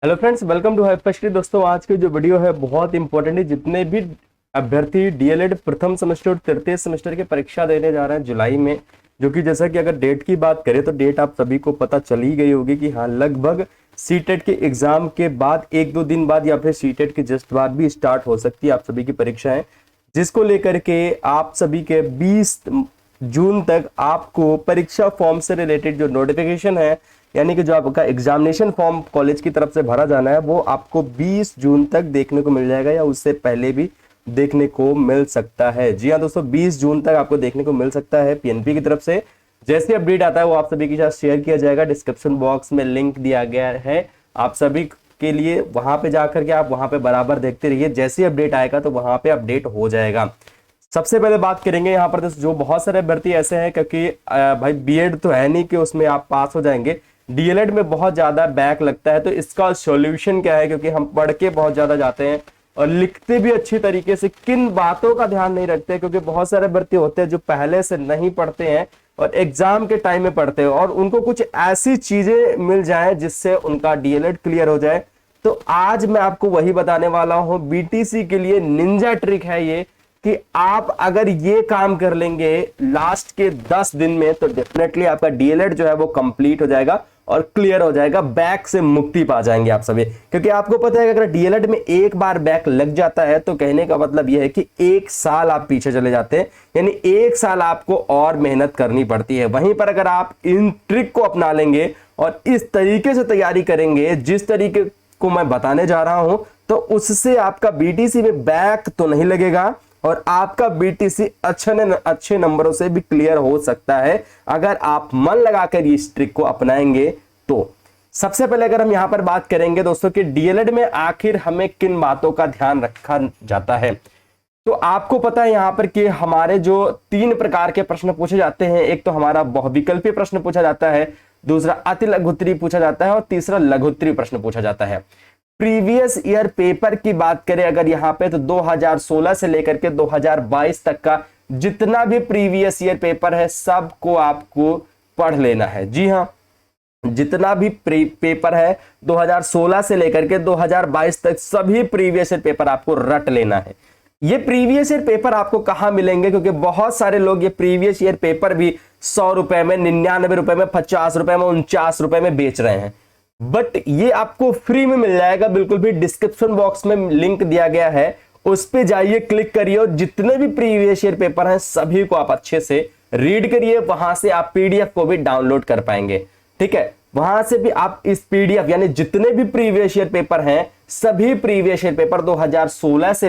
Hello friends, welcome to Hyperstudy. दोस्तों, आज की जो वीडियो है बहुत इंपॉर्टेंट है। जितने भी अभ्यर्थी डीएलएड प्रथम सेमेस्टर और तृतीय सेमेस्टर की परीक्षा देने जा रहे हैं जुलाई में, जो कि जैसा कि अगर डेट की बात करें तो डेट आप सभी को पता चल ही गई होगी कि हाँ, लगभग सीटेट के एग्जाम के बाद एक दो दिन बाद या फिर सीटेट के जस्ट बाद भी स्टार्ट हो सकती है आप सभी की परीक्षाएं, जिसको लेकर के आप सभी के 20 जून तक आपको परीक्षा फॉर्म से रिलेटेड जो नोटिफिकेशन है, यानी कि जो आपका एग्जामिनेशन फॉर्म कॉलेज की तरफ से भरा जाना है, वो आपको 20 जून तक देखने को मिल जाएगा या उससे पहले भी देखने को मिल सकता है। जी हाँ दोस्तों, 20 जून तक आपको देखने को मिल सकता है पीएनपी की तरफ से। जैसे अपडेट आता है वो आप सभी के साथ शेयर किया जाएगा। डिस्क्रिप्शन बॉक्स में लिंक दिया गया है आप सभी के लिए, वहां पे जाकर के आप वहां पे बराबर देखते रहिए। जैसे अपडेट आएगा तो वहां पे अपडेट हो जाएगा। सबसे पहले बात करेंगे यहाँ पर जो बहुत सारे अभ्यर्थी ऐसे हैं, क्योंकि भाई बीएड तो है नहीं कि उसमें आप पास हो जाएंगे, डीएलएड में बहुत ज्यादा बैक लगता है। तो इसका सॉल्यूशन क्या है, क्योंकि हम पढ़ के बहुत ज्यादा जाते हैं और लिखते भी अच्छी तरीके से, किन बातों का ध्यान नहीं रखते, क्योंकि बहुत सारे अभ्यर्थी होते हैं जो पहले से नहीं पढ़ते हैं और एग्जाम के टाइम में पढ़ते हैं, और उनको कुछ ऐसी चीजें मिल जाए जिससे उनका डीएलएड क्लियर हो जाए। तो आज मैं आपको वही बताने वाला हूं। बीटीसी के लिए निंजा ट्रिक है ये, कि आप अगर ये काम कर लेंगे लास्ट के 10 दिन में तो डेफिनेटली आपका डीएलएड जो है वो कंप्लीट हो जाएगा और क्लियर हो जाएगा। बैक से मुक्ति पा जाएंगे आप सभी, क्योंकि आपको पता है कि अगर डीएलएड में एक बार बैक लग जाता है तो कहने का मतलब यह है कि 1 साल आप पीछे चले जाते हैं, यानी 1 साल आपको और मेहनत करनी पड़ती है। वहीं पर अगर आप इन ट्रिक को अपना लेंगे और इस तरीके से तैयारी करेंगे जिस तरीके को मैं बताने जा रहा हूं, तो उससे आपका बीटीसी में बैक तो नहीं लगेगा और आपका बीटीसी अच्छे नंबरों से भी क्लियर हो सकता है, अगर आप मन लगाकर इस ट्रिक को अपनाएंगे तो। सबसे पहले अगर हम यहां पर बात करेंगे दोस्तों कि डीएलएड में आखिर हमें किन बातों का ध्यान रखा जाता है, तो आपको पता है यहां पर कि हमारे जो 3 प्रकार के प्रश्न पूछे जाते हैं। एक तो हमारा बहुविकल्पीय प्रश्न पूछा जाता है, दूसरा अति लघुत्तरीय पूछा जाता है और तीसरा लघुत्तरीय प्रश्न पूछा जाता है। प्रीवियस ईयर पेपर की बात करें अगर यहां पे, तो 2016 से लेकर के 2022 तक का जितना भी प्रीवियस ईयर पेपर है सबको आपको पढ़ लेना है। जी हां, जितना भी पेपर है 2016 से लेकर के 2022 तक सभी प्रीवियस ईयर पेपर आपको रट लेना है। ये प्रीवियस ईयर पेपर आपको कहां मिलेंगे, क्योंकि बहुत सारे लोग ये प्रीवियस ईयर पेपर भी 100 रुपए में, 99 रुपए में, 50 रुपए में, 49 रुपए में बेच रहे हैं। बट ये आपको फ्री में मिल जाएगा बिल्कुल भी। डिस्क्रिप्शन बॉक्स में लिंक दिया गया है, उस पे जाइए, क्लिक करिए और जितने भी प्रीवियस ईयर पेपर हैं सभी को आप अच्छे से रीड करिए। वहां से आप पीडीएफ को भी डाउनलोड कर पाएंगे। ठीक है, वहां से भी आप इस पीडीएफ यानी जितने भी प्रीवियस ईयर पेपर हैं, सभी प्रीवियस ईयर पेपर 2016 से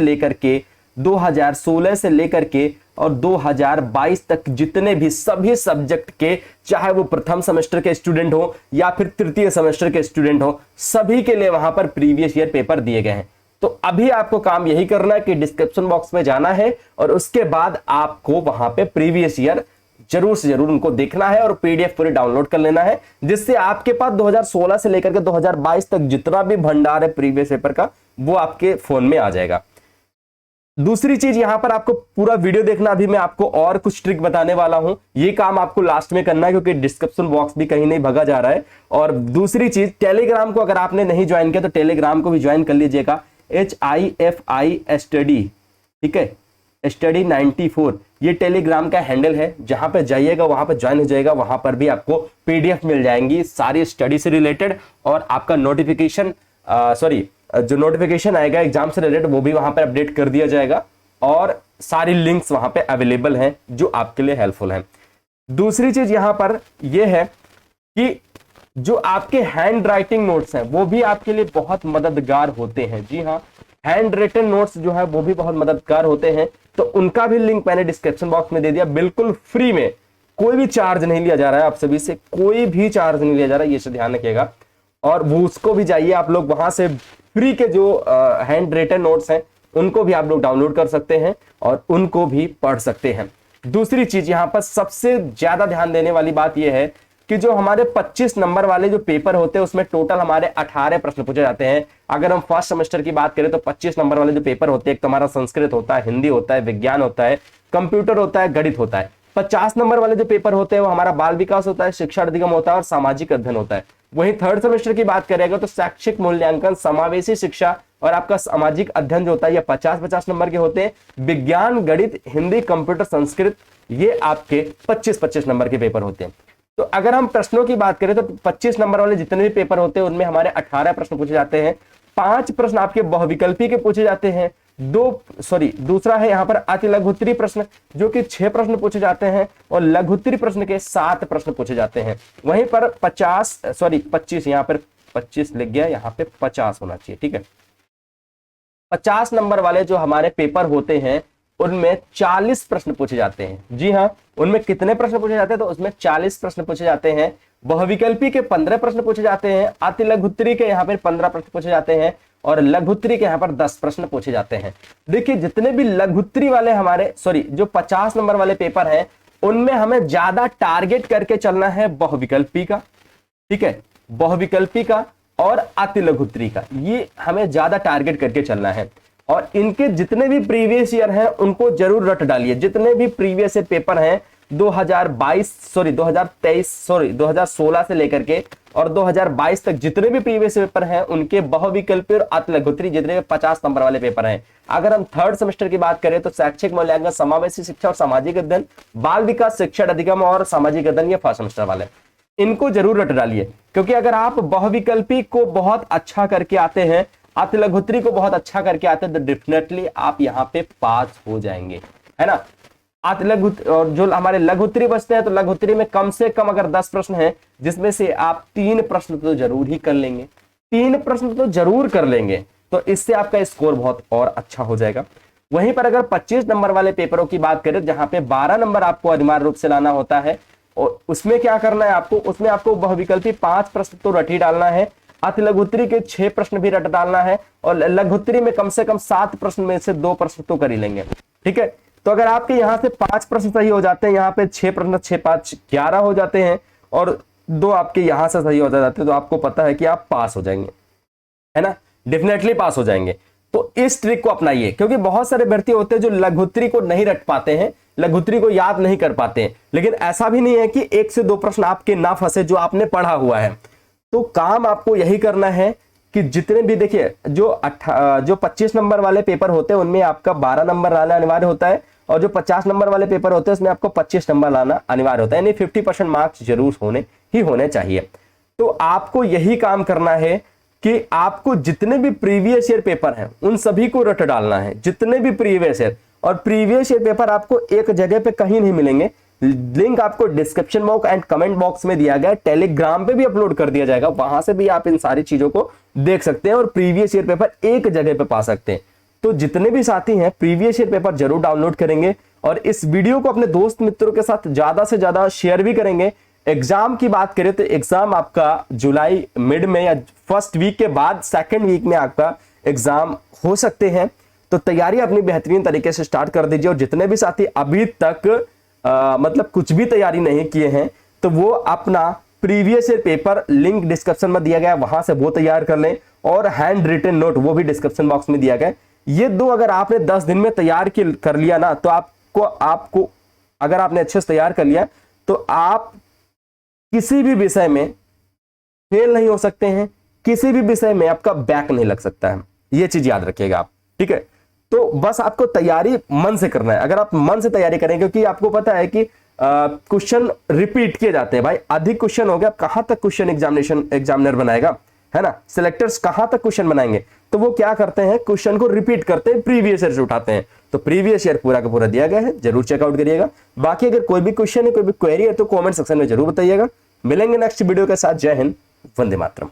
लेकर के और 2022 तक जितने भी सभी सब्जेक्ट के, चाहे वो प्रथम सेमेस्टर के स्टूडेंट हो या फिर तृतीय सेमेस्टर के स्टूडेंट हो, सभी के लिए वहां पर प्रीवियस ईयर पेपर दिए गए हैं। तो अभी आपको काम यही करना है कि डिस्क्रिप्शन बॉक्स में जाना है और उसके बाद आपको वहां पे प्रीवियस ईयर जरूर से जरूर उनको देखना है और पीडीएफ पूरी डाउनलोड कर लेना है, जिससे आपके पास 2016 से लेकर के 2022 तक जितना भी भंडार है प्रीवियस पेपर का, वो आपके फोन में आ जाएगा। दूसरी चीज यहां पर आपको पूरा वीडियो देखना। अभी मैं आपको और कुछ ट्रिक बताने वाला हूं, ये काम आपको लास्ट में करना है, क्योंकि डिस्क्रिप्शन बॉक्स भी कहीं नहीं भगा जा रहा है। और दूसरी चीज, टेलीग्राम को अगर आपने नहीं ज्वाइन किया तो टेलीग्राम को भी ज्वाइन कर लीजिएगा, HIFI स्टडी, ठीक है, स्टडी 94, ये टेलीग्राम का हैंडल है। जहां पर जाइएगा वहां पर ज्वाइन हो जाएगा, वहां पर भी आपको पीडीएफ मिल जाएंगी सारी स्टडी से रिलेटेड, और आपका नोटिफिकेशन जो नोटिफिकेशन आएगा एग्जाम से रिलेटेड वो भी वहां पर अपडेट कर दिया जाएगा, और सारी लिंक्स वहां पे अवेलेबल हैं जो आपके लिए हेल्पफुल हैं। दूसरी चीज यहां पर यह है कि जो आपके हैंड राइटिंग नोट्स हैं वो भी आपके लिए बहुत मददगार होते हैं। जी हाँ, हैंड रिटन नोट्स जो है वो भी बहुत मददगार होते हैं, तो उनका भी लिंक मैंने डिस्क्रिप्शन बॉक्स में दे दिया, बिल्कुल फ्री में। कोई भी चार्ज नहीं लिया जा रहा है, आप सभी से कोई भी चार्ज नहीं लिया जा रहा है, ये से ध्यान रखिएगा। और वो उसको भी जाइए आप लोग, वहां से फ्री के जो हैंड रिटन नोट्स हैं उनको भी आप लोग डाउनलोड कर सकते हैं और उनको भी पढ़ सकते हैं। दूसरी चीज यहां पर सबसे ज्यादा ध्यान देने वाली बात यह है कि जो हमारे 25 नंबर वाले जो पेपर होते हैं उसमें टोटल हमारे 18 प्रश्न पूछे जाते हैं। अगर हम फर्स्ट सेमेस्टर की बात करें तो 25 नंबर वाले जो पेपर होते हैं, एक तो हमारा संस्कृत होता है, हिंदी होता है, विज्ञान होता है, कंप्यूटर होता है, गणित होता है। 50 नंबर वाले जो पेपर होते हैं वो हमारा बाल विकास होता है, शिक्षा अधिगम होता है और सामाजिक अध्ययन होता है। वहीं थर्ड सेमेस्टर की बात करेगा तो शैक्षिक मूल्यांकन, समावेशी शिक्षा और आपका सामाजिक अध्ययन जो होता है ये 50-50 नंबर के होते हैं। विज्ञान, गणित, हिंदी, कंप्यूटर, संस्कृत ये आपके 25-25 नंबर के पेपर होते हैं। तो अगर हम प्रश्नों की बात करें तो 25 नंबर वाले जितने भी पेपर होते हैं उनमें हमारे 18 प्रश्न पूछे जाते हैं। 5 प्रश्न आपके बहुविकल्पी के पूछे जाते हैं। दूसरा है यहाँ पर अति लघुत्तरी प्रश्न जो कि 6 प्रश्न पूछे जाते हैं और लघुत्तरी प्रश्न के 7 प्रश्न पूछे जाते हैं। वहीं पर 25 यहाँ पर 25 लिख गया, यहाँ पे 50 होना चाहिए, ठीक है। 50 नंबर वाले जो हमारे पेपर होते हैं उनमें 40 प्रश्न पूछे जाते हैं। जी हाँ, उनमें कितने प्रश्न पूछे जाते हैं तो उसमें 40 प्रश्न पूछे जाते हैं। बहुविकल्पी के 15 प्रश्न पूछे जाते हैं। अति लघुत्तरी के यहाँ पर 15 प्रश्न पूछे जाते हैं और लघुत्तरी के यहाँ पर 10 प्रश्न पूछे जाते हैं। देखिए जितने भी लघुत्तरी वाले हमारे जो 50 नंबर वाले पेपर हैं उनमें हमें ज्यादा टारगेट करके चलना है बहुविकल्पी का, ठीक है, बहुविकल्पी का और अति लघुत्तरी का, ये हमें ज्यादा टारगेट करके चलना है। और इनके जितने भी प्रीवियस ईयर हैं उनको जरूर रट डालिए। जितने भी प्रीवियस ईयर पेपर हैं 2016 से लेकर के और 2022 तक जितने भी प्रीवियस पेपर हैं उनके बहुविकल्पी और अति लघुत्तरी जितने भी 50 नंबर वाले पेपर हैं। अगर हम थर्ड सेमेस्टर की बात करें तो शैक्षिक मूल्यांकन, समावेशी शिक्षा और सामाजिक अध्ययन, बाल विकास, शिक्षण अधिगम और सामाजिक अध्ययन, ये फर्स्ट सेमेस्टर वाले, इनको जरूर रट डालिए। क्योंकि अगर आप बहुविकल्पी को बहुत अच्छा करके आते हैं, अति लघुत्तरी को बहुत अच्छा करके आते हैं तो डेफिनेटली आप यहाँ पे पास हो जाएंगे, है ना। और जो हमारे लघुत्तरी बचते हैं तो लघुत्तरी में कम से कम अगर 10 प्रश्न हैं जिसमें से आप 3 प्रश्न तो जरूर ही कर लेंगे, 3 प्रश्न तो जरूर कर लेंगे, तो इससे आपका स्कोर बहुत और अच्छा हो जाएगा। वहीं पर अगर 25 नंबर वाले पेपरों की बात करें जहां पे 12 नंबर आपको अनिवार्य रूप से लाना होता है और उसमें क्या करना है आपको, उसमें आपको बहुविकल्पी 5 प्रश्न तो रट ही डालना है, अति लघुत्तरी के 6 प्रश्न भी रट डालना है और लघुत्तरी में कम से कम 7 प्रश्न में से 2 प्रश्न तो कर ही लेंगे, ठीक है। तो अगर आपके यहां से 5 प्रश्न सही हो जाते हैं, यहाँ पे 6 प्रश्न, 6 5 11 हो जाते हैं और 2 आपके यहां से सही हो जाते हैं तो आपको पता है कि आप पास हो जाएंगे, है ना, डेफिनेटली पास हो जाएंगे। तो इस ट्रिक को अपनाइए क्योंकि बहुत सारे अभ्यर्थी होते हैं जो लघुत्तरी को नहीं रट पाते हैं, लघुत्तरी को याद नहीं कर पाते हैं। लेकिन ऐसा भी नहीं है कि 1 से 2 प्रश्न आपके ना फंसे जो आपने पढ़ा हुआ है। तो काम आपको यही करना है कि जितने भी, देखिए जो 25 नंबर वाले पेपर होते हैं उनमें आपका 12 नंबर लाना अनिवार्य होता है और जो 50 नंबर वाले पेपर होते हैं उसमें आपको 25 नंबर लाना अनिवार्य होता है, यानी 50% मार्क्स जरूर होने चाहिए। तो आपको यही काम करना है कि आपको जितने भी प्रीवियस ईयर पेपर हैं उन सभी को रट डालना है, जितने भी प्रीवियस ईयर। और प्रीवियस ईयर पेपर आपको एक जगह पे कहीं नहीं मिलेंगे, लिंक आपको description box and comment box में दिया गया है, टेलीग्राम पे भी अपलोड कर दिया जाएगा, वहां से भी आप इन सारी चीजों को देख सकते हैं और प्रीवियस ईयर पेपर एक जगह पे पा सकते हैं। तो जितने भी साथी हैं प्रीवियस ईयर पेपर जरूर डाउनलोड करेंगे और इस वीडियो को अपने दोस्त मित्रों के साथ ज्यादा से ज्यादा शेयर भी करेंगे। एग्जाम की बात करें तो एग्जाम आपका जुलाई मिड में या फर्स्ट वीक के बाद सेकंड वीक में आपका एग्जाम हो सकते हैं। तो तैयारी अपनी बेहतरीन तरीके से स्टार्ट कर दीजिए और जितने भी साथी अभी तक मतलब कुछ भी तैयारी नहीं किए हैं तो वो अपना previous year paper link description में दिया गया है, वहां से वो तैयार कर लें और हैंड रिटन नोट वो भी डिस्क्रिप्शन बॉक्स में दिया गया है। ये 2 अगर आपने 10 दिन में तैयार कर लिया ना तो आपको अगर आपने अच्छे से तैयार कर लिया तो आप किसी भी विषय में फेल नहीं हो सकते हैं, किसी भी विषय में आपका बैक नहीं लग सकता है, ये चीज याद रखिएगा आप, ठीक है। तो बस आपको तैयारी मन से करना है। अगर आप मन से तैयारी करें, क्योंकि आपको पता है कि क्वेश्चन रिपीट किए जाते हैं भाई, अधिक क्वेश्चन हो गया, कहां तक क्वेश्चन एग्जामिनर बनाएगा, है ना, सिलेक्टर्स कहां तक क्वेश्चन बनाएंगे। तो वो क्या करते हैं, क्वेश्चन को रिपीट करते हैं, प्रीवियस ईयर से उठाते हैं। तो प्रीवियस ईयर पूरा का पूरा दिया गया है, जरूर चेकआउट करिएगा। बाकी अगर कोई भी क्वेश्चन है, कोई भी क्वेरी है तो कमेंट सेक्शन में जरूर बताइएगा। मिलेंगे नेक्स्ट वीडियो के साथ। जय हिंद, वंदे मातरम।